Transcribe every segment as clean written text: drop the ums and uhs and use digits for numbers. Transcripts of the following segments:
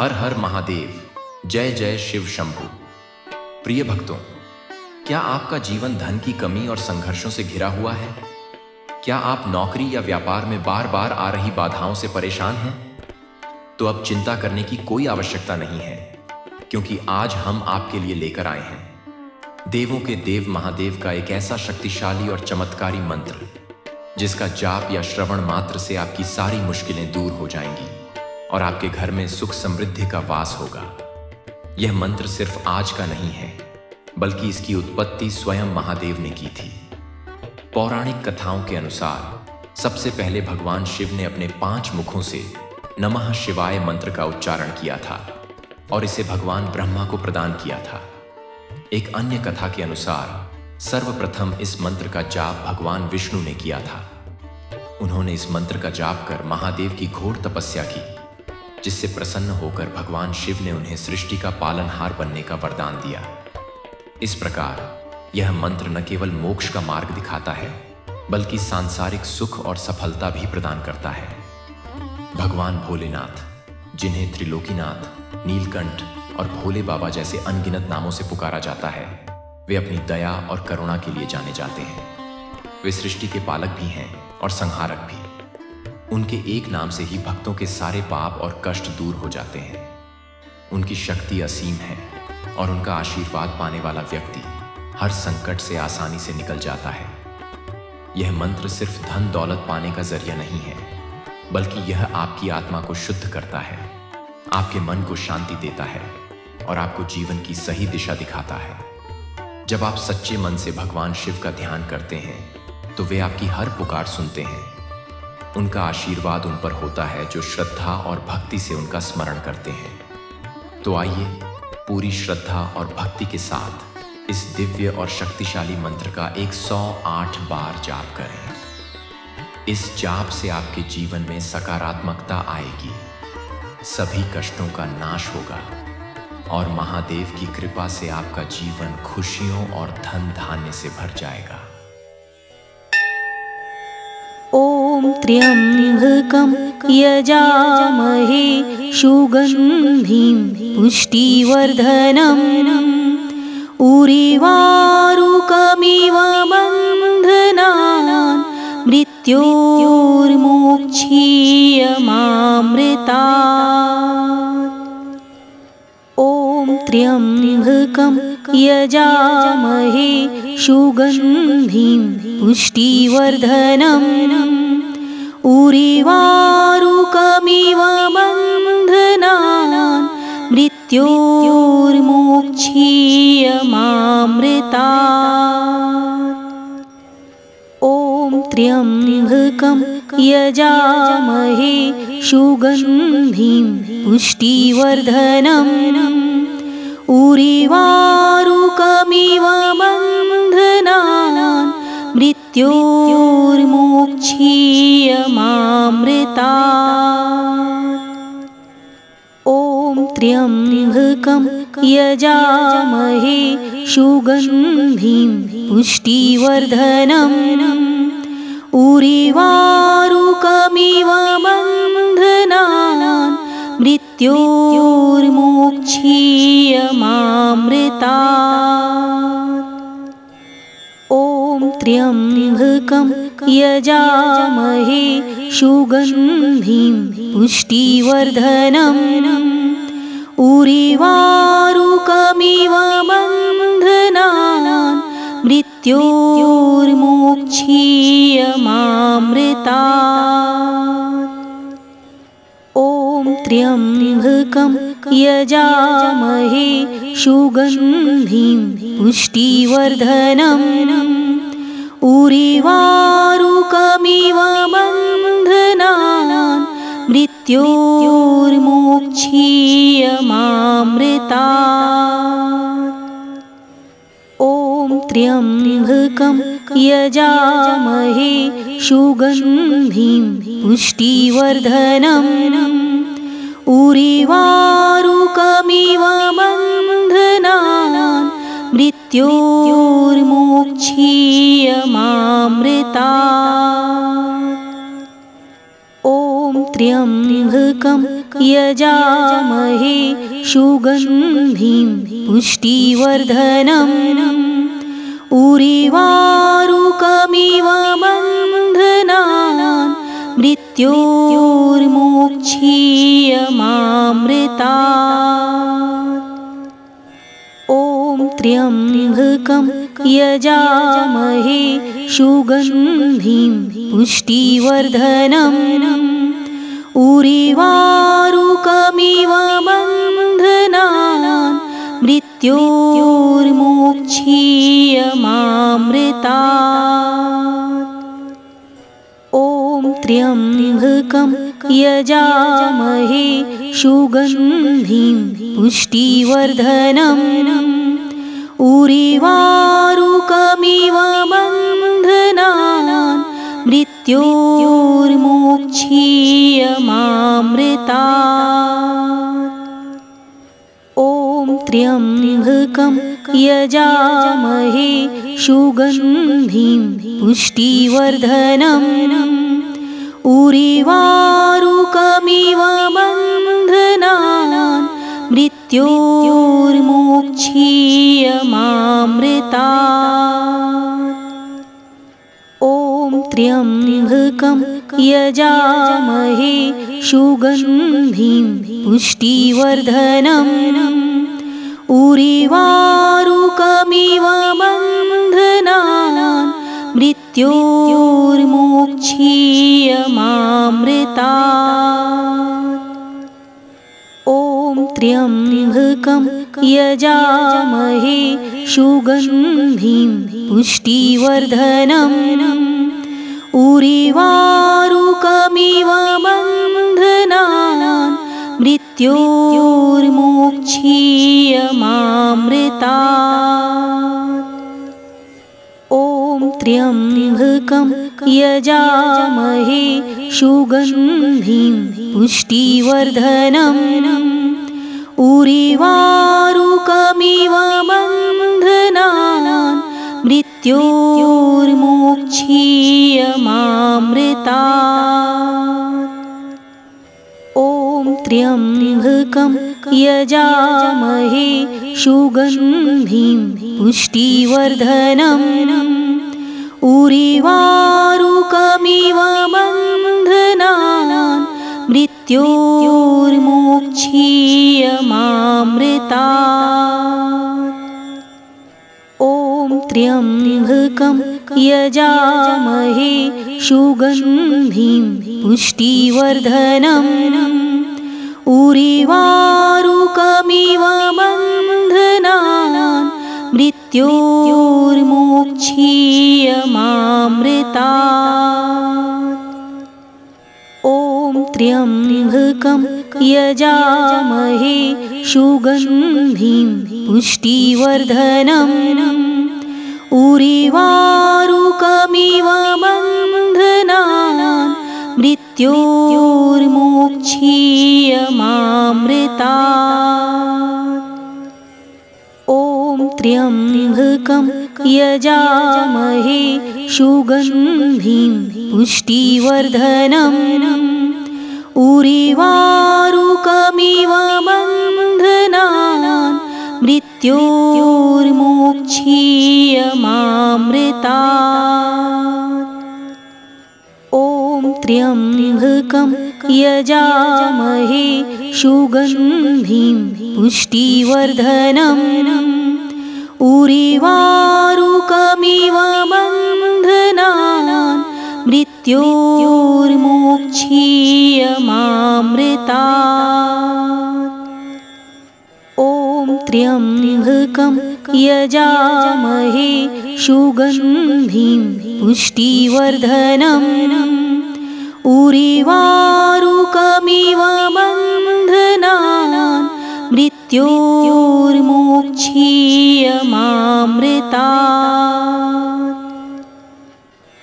हर हर महादेव, जय जय शिव शंभु। प्रिय भक्तों, क्या आपका जीवन धन की कमी और संघर्षों से घिरा हुआ है? क्या आप नौकरी या व्यापार में बार बार आ रही बाधाओं से परेशान हैं? तो अब चिंता करने की कोई आवश्यकता नहीं है, क्योंकि आज हम आपके लिए लेकर आए हैं देवों के देव महादेव का एक ऐसा शक्तिशाली और चमत्कारी मंत्र, जिसका जाप या श्रवण मात्र से आपकी सारी मुश्किलें दूर हो जाएंगी और आपके घर में सुख समृद्धि का वास होगा। यह मंत्र सिर्फ आज का नहीं है, बल्कि इसकी उत्पत्ति स्वयं महादेव ने की थी। पौराणिक कथाओं के अनुसार सबसे पहले भगवान शिव ने अपने 5 मुखों से नमः शिवाय मंत्र का उच्चारण किया था और इसे भगवान ब्रह्मा को प्रदान किया था। एक अन्य कथा के अनुसार सर्वप्रथम इस मंत्र का जाप भगवान विष्णु ने किया था। उन्होंने इस मंत्र का जाप कर महादेव की घोर तपस्या की, जिससे प्रसन्न होकर भगवान शिव ने उन्हें सृष्टि का पालनहार बनने का वरदान दिया। इस प्रकार यह मंत्र न केवल मोक्ष का मार्ग दिखाता है, बल्कि सांसारिक सुख और सफलता भी प्रदान करता है। भगवान भोलेनाथ, जिन्हें त्रिलोकीनाथ, नीलकंठ और भोले बाबा जैसे अनगिनत नामों से पुकारा जाता है, वे अपनी दया और करुणा के लिए जाने जाते हैं। वे सृष्टि के पालक भी हैं और संहारक भी। उनके एक नाम से ही भक्तों के सारे पाप और कष्ट दूर हो जाते हैं। उनकी शक्ति असीम है और उनका आशीर्वाद पाने वाला व्यक्ति हर संकट से आसानी से निकल जाता है। यह मंत्र सिर्फ धन दौलत पाने का जरिया नहीं है, बल्कि यह आपकी आत्मा को शुद्ध करता है, आपके मन को शांति देता है और आपको जीवन की सही दिशा दिखाता है। जब आप सच्चे मन से भगवान शिव का ध्यान करते हैं, तो वे आपकी हर पुकार सुनते हैं। उनका आशीर्वाद उन पर होता है जो श्रद्धा और भक्ति से उनका स्मरण करते हैं। तो आइए पूरी श्रद्धा और भक्ति के साथ इस दिव्य और शक्तिशाली मंत्र का 108 बार जाप करें। इस जाप से आपके जीवन में सकारात्मकता आएगी, सभी कष्टों का नाश होगा और महादेव की कृपा से आपका जीवन खुशियों और धन धान्य से भर जाएगा। ॐ त्र्यम्बकं यजामहे सुगन्धिं पुष्टिवर्धनम् उर्वारुकमिव बन्धनान् मृत्योर्मोक्षीयमामृतात्। ॐ त्र्यम्बकं यजामहे सुगन्धिं पुष्टिवर्धनम् उर्वारुकमिव बन्धनान् मृत्योर्मोक्षीयमामृतात्। ॐ त्र्यम्बकं यजामहे सुगन्धिं पुष्टिवर्धनम् उर्वारुकमिव बन्धनान् मृत्योर्मोक्षीयमामृतात्। ॐ त्र्यम्बकं यजामहे सुगन्धिं पुष्टिवर्धनम् उर्वारुकमिव बन्धनान् मृत्योर्मोक्षीयमामृतात्। ॐ त्र्यम्बकं यजामहे सुगन्धिं पुष्टिवर्धनम् उर्वारुकमिव बन्धनान् मृत्योर्मोक्षीयमामृतात्। ॐ त्र्यम्बकं यजामहे सुगन्धिं पुष्टिवर्धनम् उर्वारुकमिव बन्धनान् मृत्योर्मोक्षीयमामृतात्। ॐ त्र्यम्बकं यजामहे सुगन्धिं पुष्टिवर्धनम् उर्वारुकमिव बन्धनान् मृत्योर्मोक्षीयमामृतात्। ॐ त्र्यम्बकं यजामहे सुगन्धिं पुष्टिवर्धनम् उर्वारुकमिव बन्धनान् मृत्योर्मोक्षीयमामृतात्। ॐ त्र्यम्बकं यजामहे सुगन्धिं पुष्टिवर्धनम् उर्वारुकमिव बन्धनान् मृत्योर्मोक्षीयमामृतात्। ॐ त्र्यम्बकं यजामहे सुगन्धिं पुष्टिवर्धनम् उर्वारुकमिव बन्धनान् मृत्योर्मोक्षीयमामृतात्। ॐ त्र्यम्बकं यजामहे सुगन्धिं पुष्टिवर्धनम् उर्वारुकमिव बन्धनान् मृत्योर्मोक्षीयमामृतात्। ॐ त्र्यम्बकं यजामहे सुगन्धिं पुष्टिवर्धनम् उर्वारुकमिव बन्धनान् मृत्योर्मोक्षीयमामृतात्। ॐ त्र्यम्बकं यजामहे सुगन्धिं पुष्टिवर्धनम् उर्वारुकमिव बन्धनान् मृत्योर्मोक्षीयमामृतात्। ॐ त्र्यम्बकं यजामहे सुगन्धिं पुष्टिवर्धनम् उर्वारुकमिव बन्धनान् मृत्योर्मोक्षीयमामृतात्। ॐ त्र्यम्बकं यजामहे सुगन्धिं पुष्टिवर्धनम् उर्वारुकमिव बन्धनान् मृत्योर्मोक्षीयमामृतात्। ॐ त्र्यम्बकं यजामहे सुगन्धिं पुष्टिवर्धनम् उर्वारुकमिव बन्धनान् मृत्योर्मोक्षीयमामृतात्। ॐ त्र्यम्बकं यजामहे सुगन्धिं पुष्टिवर्धनम् उर्वारुकमिव बन्धनान् मृत्योर्मोक्षीयमामृतात्। ॐ त्र्यम्बकं यजामहे सुगन्धिं पुष्टिवर्धनम् उर्वारुकमिव बन्धनान् मृत्योर्मोक्षीयमामृतात्। ॐ त्र्यम्बकं यजामहे सुगन्धिं पुष्टिवर्धनम् उर्वारुकमिव बन्धनान् मृत्योर्मोक्षीयमामृतात्। ॐ त्र्यम्बकं यजामहे सुगन्धिं पुष्टिवर्धनम् उर्वारुकमिव बन्धनान् मृत्योर्मोक्षीयमामृतात्।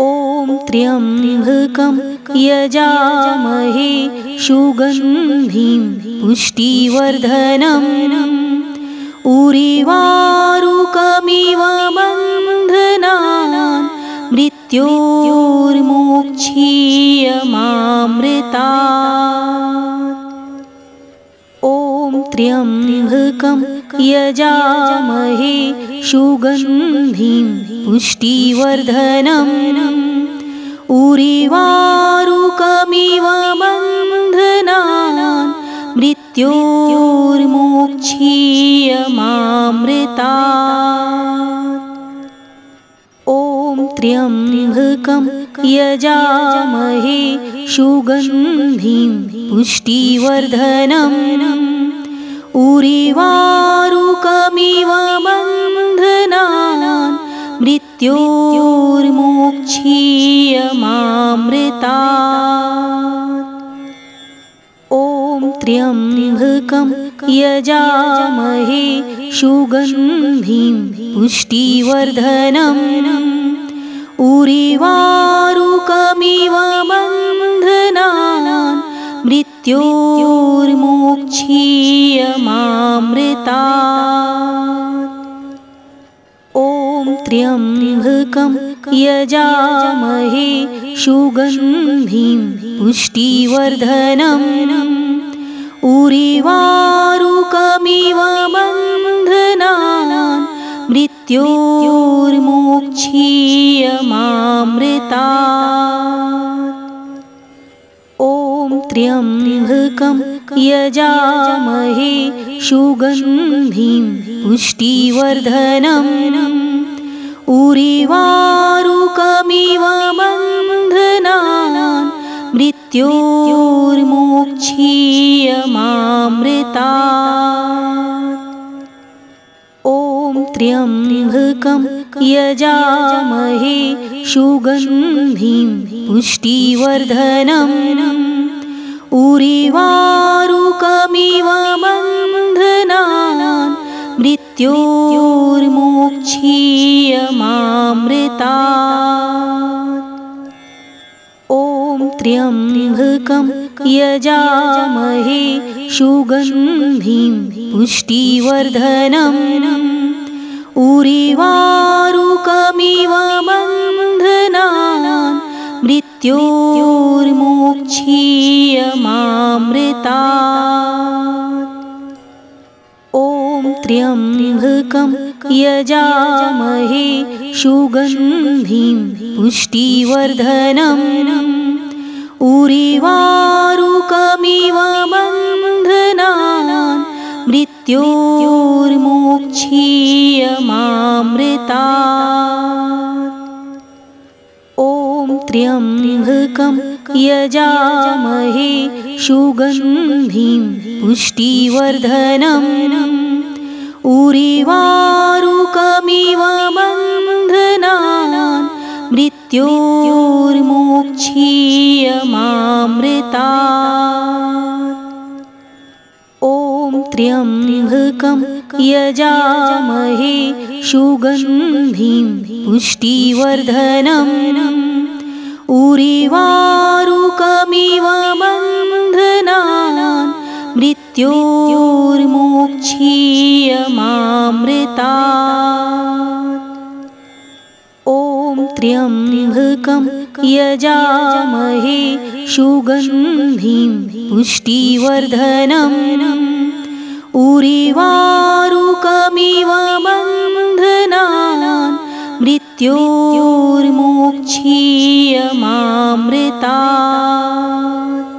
ॐ त्र्यम्बकं यजामहे सुगन्धिं पुष्टिवर्धनम् उर्वारुकमिव बन्धनान् मृत्योर्मोक्षीयमामृतात्। मृत्योर्मोक्षीयमामृतात्। ॐ त्र्यम्बकं यजामहे सुगन्धिं पुष्टिवर्धनम् उर्वारुकमिव बन्धनान् मृत्योर्मोक्षीयमामृतात्। ॐ त्र्यम्बकं यजामहे सुगन्धिं पुष्टिवर्धनम् उर्वारुकमिव बन्धनान् मृत्योर्मोक्षीयमामृतात्। ॐ त्र्यम्बकं यजामहे सुगन्धिं पुष्टिवर्धनम् उर्वारुकमिव बन्धनान् मृत्योर्मोक्षीयमामृतात्। ॐ त्र्यम्बकं यजामहे सुगन्धिं पुष्टिवर्धनम् उर्वारुकमिव बन्धनान् मृत्योर्मोक्षीयमामृतात्। ॐ त्र्यम्बकं यजामहे सुगन्धिं पुष्टिवर्धनम् उर्वारुकमिव बन्धनान् मृत्योर्मोक्षीयमामृतात्। ॐ त्र्यम्बकं यजामहे सुगन्धिं पुष्टिवर्धनम् उर्वारुकमिव बन्धनान् मृत्योर्मोक्षीयमामृतात्। ॐ त्र्यम्बकं यजामहे सुगन्धिं पुष्टिवर्धनम् उर्वारुकमिव बन्धनान् मृत्योर्मोक्षीयमामृतात्। ॐ त्र्यम्बकं यजामहे सुगन्धिं पुष्टिवर्धनम् उर्वारुकमिव बन्धनान् मृत्योर्मोक्षीयमामृतात्। ॐ त्र्यम्बकं यजामहे सुगन्धिं पुष्टिवर्धनम् उर्वारुकमिव बन्धनान् मृत्योर्मोक्षीयमामृतात्। ॐ त्र्यम्बकं यजामहे सुगन्धिं पुष्टिवर्धनम् उर्वारुकमिव बन्धनान् मृत्योर्मोक्षीयमामृतात्। ॐ त्र्यम्बकं यजामहे सुगन्धिं पुष्टिवर्धनम् उर्वारुकमिव बन्धनान् मृत्योर्मोक्षीयमामृतात्।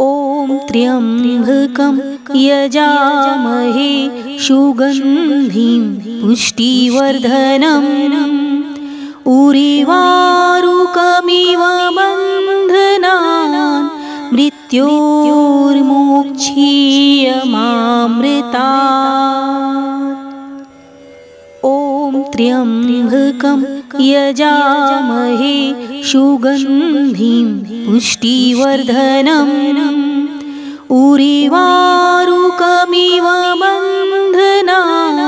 ॐ त्र्यम्बकं यजामहे सुगन्धिं पुष्टिवर्धनम् उर्वारुकमिव बन्धनान् मृत्योर्मोक्षीयमामृतात्। ॐ त्र्यम्बकं यजामहे सुगन्धिं पुष्टिवर्धनम् उर्वारुकमिव बन्धनान्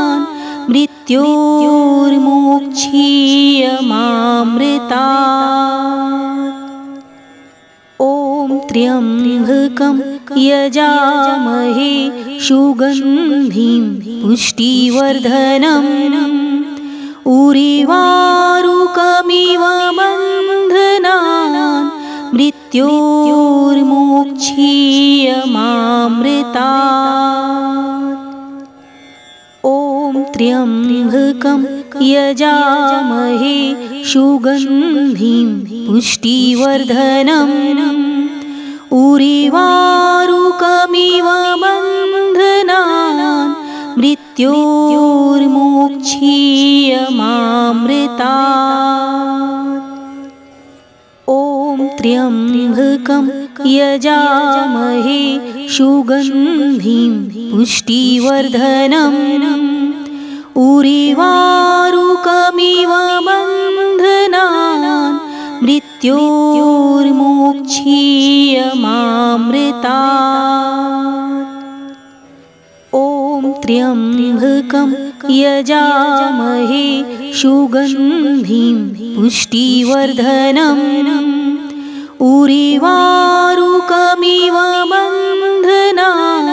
मृत्योर्मोक्षीयमामृतात्। ॐ त्र्यम्बकं यजामहे सुगन्धिं पुष्टिवर्धनम् उरिवारुकमिव बन्धनान् मृत्योर्मोक्षीयमामृतात्। ॐ त्र्यम्बकं यजामहे सुगन्धिं पुष्टिवर्धनम् उरिवारुकमिव बन्धनान् मृत्योर्मोक्षीयमामृतात्। ॐ त्र्यम्बकं यजामहे सुगन्धिं पुष्टिवर्धनम् उरिवारुकमिव बन्धनान् मृत्योर्मोक्षीयमामृतात्। ॐ त्र्यम्बकं यजामहे सुगन्धिं पुष्टिवर्धनम् उरिवारुकमिव बन्धनान्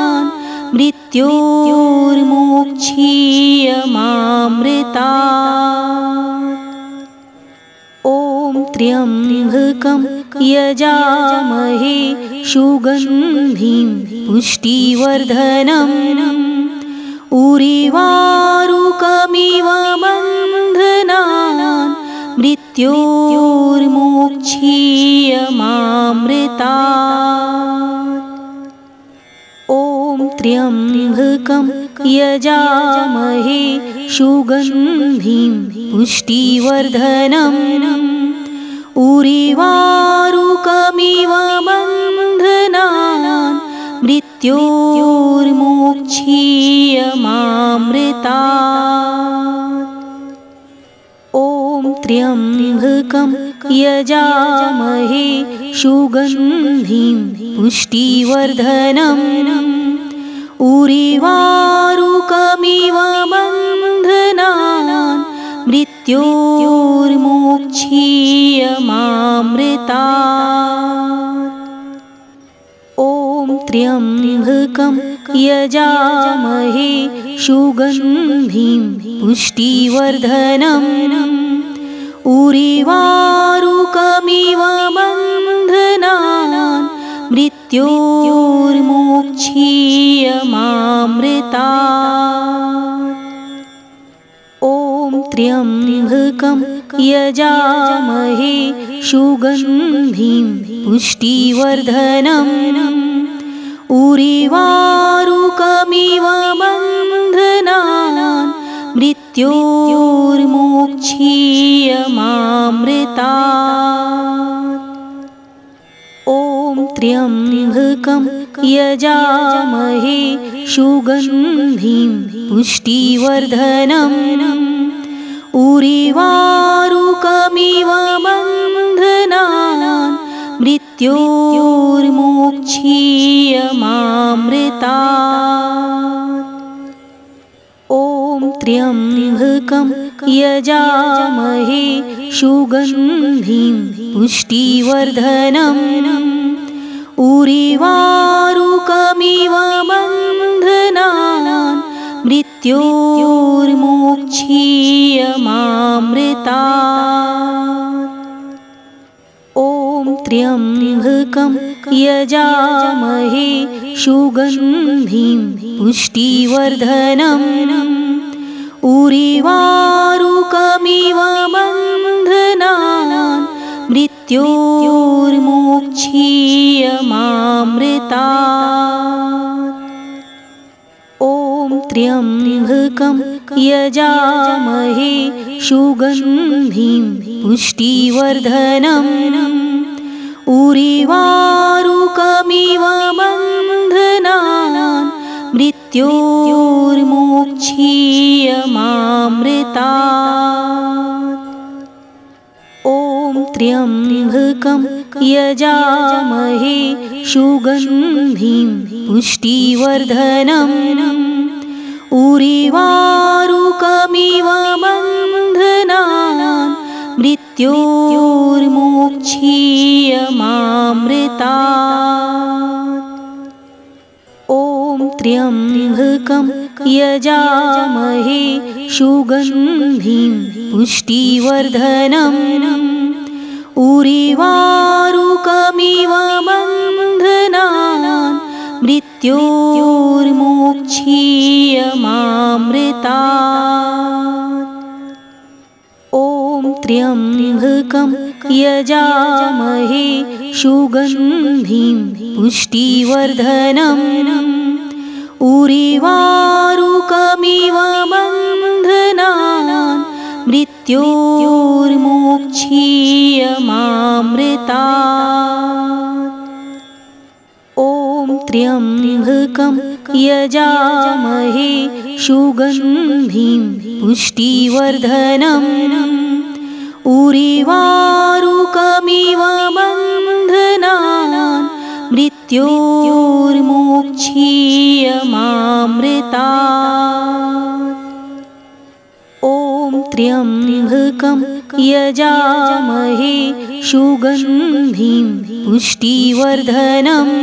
मृत्योर्मोक्षीयमामृतात्। ॐ त्र्यम्बकं यजामहे सुगन्धिं पुष्टिवर्धनम् उरिवारुकमिव बन्धनान् मृत्योर्मोक्षीयमामृतात्। ॐ त्र्यम्बकं यजामहे सुगन्धिं पुष्टिवर्धनम् उरिवारुकमिव बन्धनान् मृत्योर्मोक्षीयमामृतात्। ॐ त्र्यम्बकं यजामहे सुगन्धिं पुष्टिवर्धनम् उरिवारुकमिव बन्धनान् मृत्योर्मोक्षीयमामृतात्। ॐ त्र्यम्बकं यजामहे सुगन्धिं पुष्टिवर्धनम् उरिवारुकमिव बन्धनान् मृत्योर्मोक्षीयमामृतात्। ॐ त्र्यम्बकं यजामहे सुगन्धिं पुष्टिवर्धनम् उरिवारुकमिव बन्धनान् मृत्योर्मोक्षीयमामृतात्। ॐ त्र्यम्बकं यजामहे सुगन्धिं पुष्टिवर्धनम् उरिवारुकमिव बन्धनान् मृत्योर्मोक्षीयमामृतात्। ॐ त्र्यम्बकं यजामहे सुगन्धिं पुष्टिवर्धनम् उरिवारुकमिव बन्धनान् मृत्योर्मोक्षीयमामृतात्। ॐ त्र्यम्बकं यजामहे सुगन्धिं पुष्टिवर्धनम् उरिवारुकमिव बन्धनान् मृत्योर्मोक्षीयमामृतात्। ॐ त्र्यम्बकं यजामहे सुगन्धिं पुष्टिवर्धनम् उरिवारुकमिव बन्धनान् मृत्योर्मोक्षीयमामृतात्। ॐ त्र्यम्बकं यजामहे सुगन्धिं पुष्टिवर्धनम् उरिवारुकमिव बन्धनान् मृत्योर्मोक्षीयमामृतात्। ॐ त्र्यम्बकं यजामहे सुगन्धिं पुष्टिवर्धनम् उर्वारुकमिव बन्धनान् मृत्योर्मोक्षीयमामृतात्। ॐ त्र्यम्बकं यजामहे सुगन्धिं पुष्टिवर्धनम् उर्वारुकमिव बन्धनान् मृत्योर्मोक्षीयमामृतात्। ॐ त्र्यम्बकं यजामहे सुगन्धिं पुष्टिवर्धनम् उर्वारुकमिव बन्धनान् मृत्योर्मोक्षीयमामृतात्। ॐ त्र्यम्बकं यजामहे सुगन्धिं पुष्टिवर्धनम्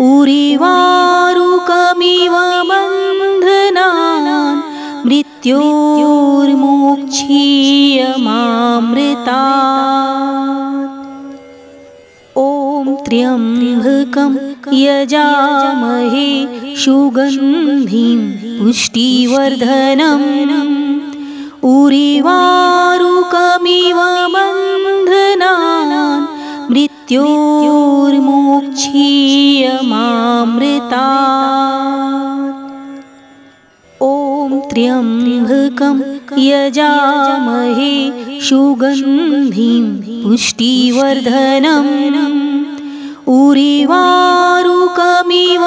उर्वारुकमिव बन्धनान् मृत्योर्मोक्षीयमामृतात्। ॐ त्र्यम्बकं यजामहे सुगन्धिं पुष्टिवर्धनम् उर्वारुकमिव बन्धनान् मृत्योर्मोक्षीयमामृतात्। ॐ त्र्यम्बकं यजामहे सुगन्धिं पुष्टिवर्धनम् उर्वारुकमिव